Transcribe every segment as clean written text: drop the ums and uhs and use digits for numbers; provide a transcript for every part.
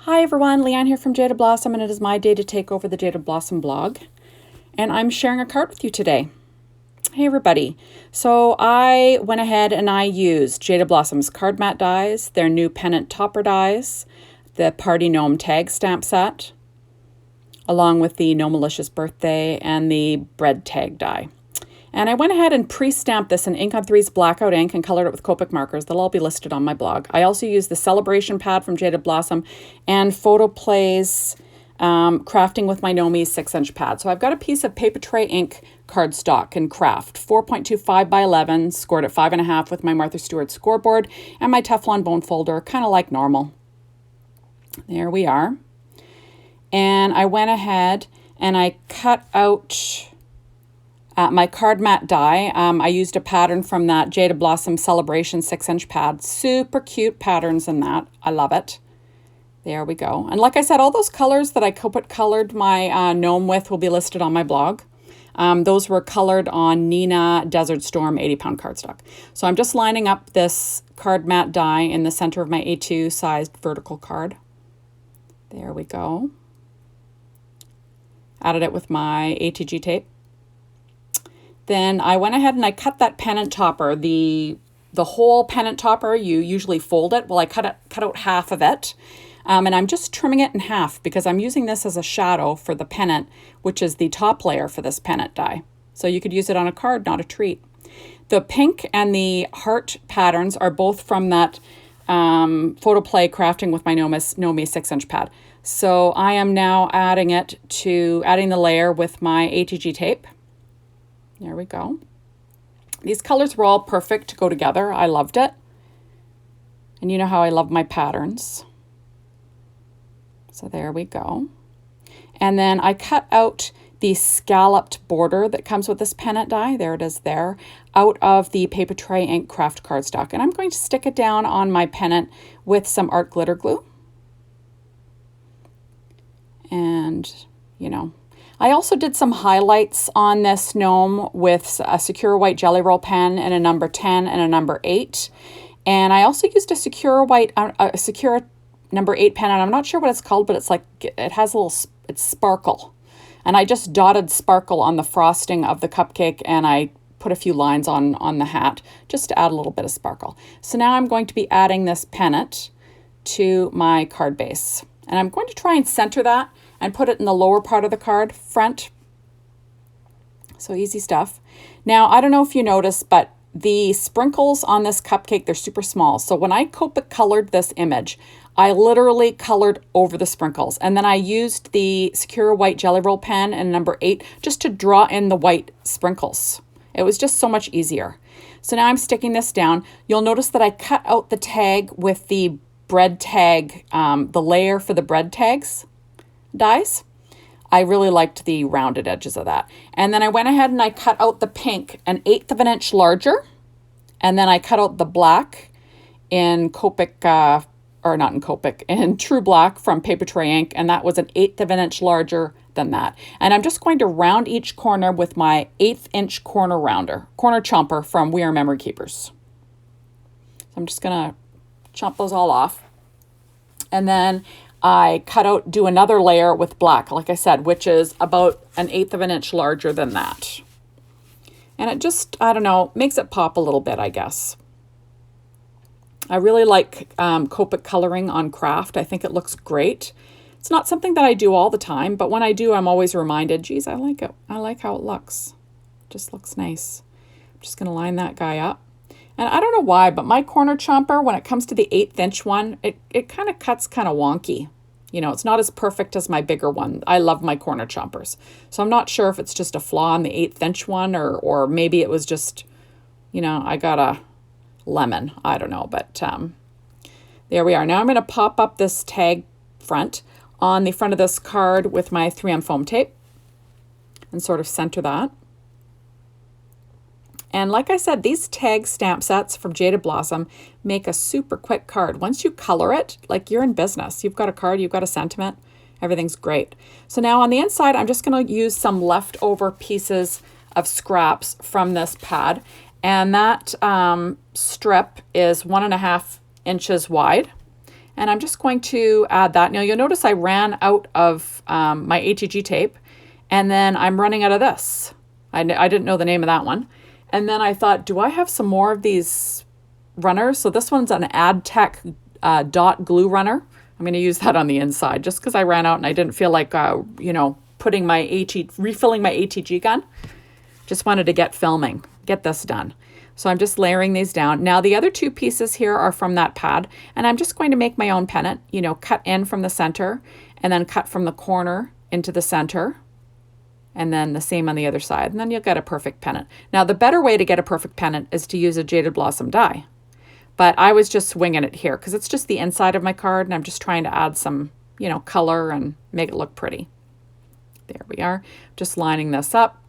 Hi everyone, Leanne here from Jaded Blossom, and it is my day to take over the Jaded Blossom blog. And I'm sharing a card with you today. Hey everybody. So I went ahead and I used Jaded Blossom's card mat dies, their new Pennant Topper dies, the Party Gnome Tag stamp set, along with the Gnome-alicious birthday and the bread tag die. And I went ahead and pre-stamped this in Ink on 3's blackout ink and colored it with Copic markers. They'll all be listed on my blog. I also used the Celebration pad from Jaded Blossom and Photoplay's Crafting with my Gnome 6-inch pad. So I've got a piece of paper tray ink cardstock and craft, 4.25 by 11, scored at 5.5 with my Martha Stewart scoreboard and my Teflon bone folder, kind of like normal. There we are. And I went ahead and I cut out my card mat die. I used a pattern from that Jaded Blossom Celebration 6-inch pad. Super cute patterns in that. I love it. There we go. And like I said, all those colors that I colored my gnome with will be listed on my blog. Those were colored on Nina Desert Storm 80-pound cardstock. So I'm just lining up this card mat die in the center of my A2 sized vertical card. There we go. Added it with my ATG tape. Then I went ahead and I cut that pennant topper, the whole pennant topper. You usually fold it. Well, I cut out half of it, and I'm just trimming it in half because I'm using this as a shadow for the pennant, which is the top layer for this pennant die. So you could use it on a card, not a treat. The pink and the heart patterns are both from that Photoplay Crafting with my Gnome 6-inch pad. So I am now adding the layer with my ATG tape. There we go. These colors were all perfect to go together. I loved it. And you know how I love my patterns. So there we go. And then I cut out the scalloped border that comes with this pennant die. There it is there. Out of the paper tray ink craft cardstock. And I'm going to stick it down on my pennant with some art glitter glue. And, you know, I also did some highlights on this gnome with a Secure White Jelly Roll pen and a number 10 and a number 8. And I also used a Secure number 8 pen, and I'm not sure what it's called, but it's like, it has it's sparkle. And I just dotted sparkle on the frosting of the cupcake, and I put a few lines on the hat just to add a little bit of sparkle. So now I'm going to be adding this pennant to my card base. And I'm going to try and center that and put it in the lower part of the card front. So easy stuff. Now, I don't know if you noticed, but the sprinkles on this cupcake, they're super small. So when I Copic colored this image, I literally colored over the sprinkles. And then I used the Secure White Jelly Roll pen and number 8 just to draw in the white sprinkles. It was just so much easier. So now I'm sticking this down. You'll notice that I cut out the tag with the bread tag, the layer for the bread tags dies. I really liked the rounded edges of that. And then I went ahead and I cut out the pink 1/8 of an inch larger. And then I cut out the black in Copic, or not in Copic, in True Black from Paper Tray Ink. And that was 1/8 of an inch larger than that. And I'm just going to round each corner with my 1/8 inch corner chomper from We Are Memory Keepers. So I'm just going to chomp those all off. And then I do another layer with black, like I said, which is about 1/8 of an inch larger than that. And it just, I don't know, makes it pop a little bit, I guess. I really like Copic coloring on craft. I think it looks great. It's not something that I do all the time, but when I do, I'm always reminded, geez, I like it. I like how it looks. It just looks nice. I'm just going to line that guy up. And I don't know why, but my corner chomper, when it comes to the 1/8 inch one, it kind of cuts kind of wonky. You know, it's not as perfect as my bigger one. I love my corner chompers. So I'm not sure if it's just a flaw on the 1/8 inch one or maybe it was just, you know, I got a lemon. I don't know, but there we are. Now I'm going to pop up this tag front on the front of this card with my 3M foam tape and sort of center that. And like I said, these tag stamp sets from Jaded Blossom make a super quick card. Once you color it, like you're in business. You've got a card, you've got a sentiment, everything's great. So now on the inside, I'm just going to use some leftover pieces of scraps from this pad. And that strip is 1.5 inches wide. And I'm just going to add that. Now you'll notice I ran out of my ATG tape, and then I'm running out of this. I didn't know the name of that one. And then I thought, do I have some more of these runners? So this one's an AdTech dot glue runner. I'm going to use that on the inside just because I ran out and I didn't feel like, you know, refilling my ATG gun. Just wanted to get this done. So I'm just layering these down. Now the other two pieces here are from that pad, and I'm just going to make my own pennant, you know, cut in from the center and then cut from the corner into the center, and then the same on the other side, and then you'll get a perfect pennant. Now the better way to get a perfect pennant is to use a Jaded Blossom die, but I was just swinging it here because it's just the inside of my card and I'm just trying to add some, you know, color and make it look pretty. There we are, just lining this up,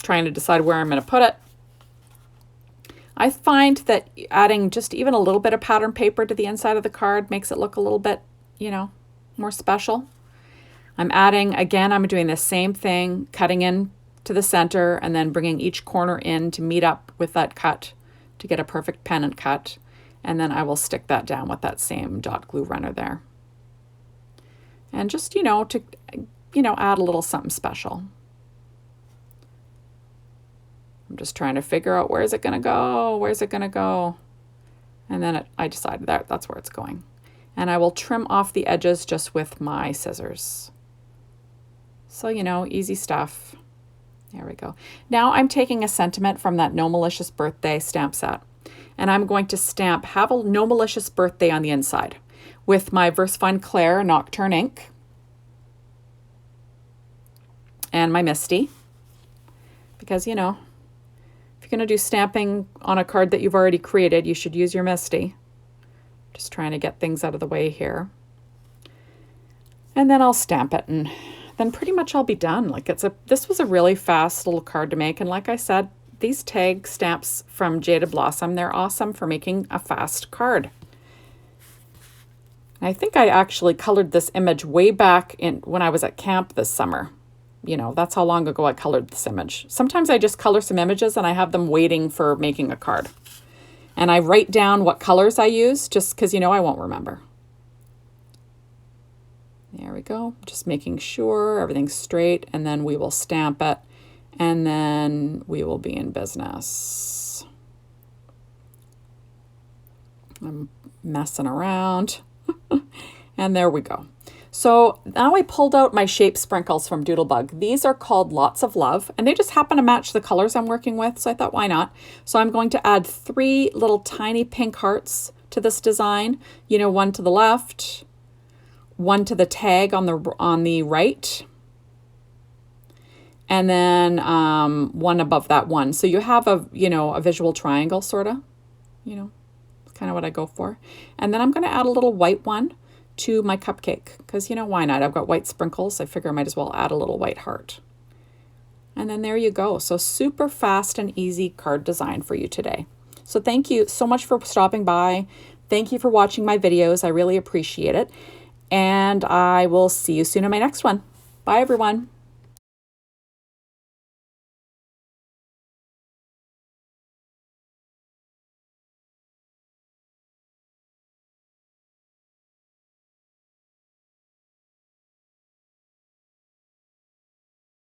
trying to decide where I'm going to put it. I find that adding just even a little bit of pattern paper to the inside of the card makes it look a little bit, you know, more special. I'm adding, again, I'm doing the same thing, cutting in to the center and then bringing each corner in to meet up with that cut to get a perfect pennant cut. And then I will stick that down with that same dot glue runner there. And just, you know, to, you know, add a little something special. I'm just trying to figure out where's it going to go? Where's it going to go? And then I decided that's where it's going. And I will trim off the edges just with my scissors. So, you know, easy stuff. There we go. Now I'm taking a sentiment from that Gnome-alicious birthday stamp set. And I'm going to stamp Have a Gnome-alicious Birthday on the inside with my VersaFine Claire Nocturne ink and my Misty. Because, you know, if you're going to do stamping on a card that you've already created, you should use your Misty. Just trying to get things out of the way here. And then I'll stamp it, and then pretty much I'll be done. Like this was a really fast little card to make. And like I said, these tag stamps from Jaded Blossom, they're awesome for making a fast card. I think I actually colored this image way back when I was at camp this summer. You know, that's how long ago I colored this image. Sometimes I just color some images and I have them waiting for making a card. And I write down what colors I use just because, you know, I won't remember. There we go. Just making sure everything's straight, and then we will stamp it, and then we will be in business. I'm messing around. And there we go. So now I pulled out my shape sprinkles from Doodlebug. These are called Lots of Love, and they just happen to match the colors I'm working with, so I thought, why not? So I'm going to add 3 little tiny pink hearts to this design. You know, one to the left, one to the tag on the right, and then one above that one. So you have a, you know, a visual triangle, sort of, you know, kind of what I go for. And then I'm going to add a little white one to my cupcake because, you know, why not? I've got white sprinkles. I figure I might as well add a little white heart. And then there you go. So super fast and easy card design for you today. So thank you so much for stopping by. Thank you for watching my videos. I really appreciate it. And I will see you soon in my next one. Bye, everyone.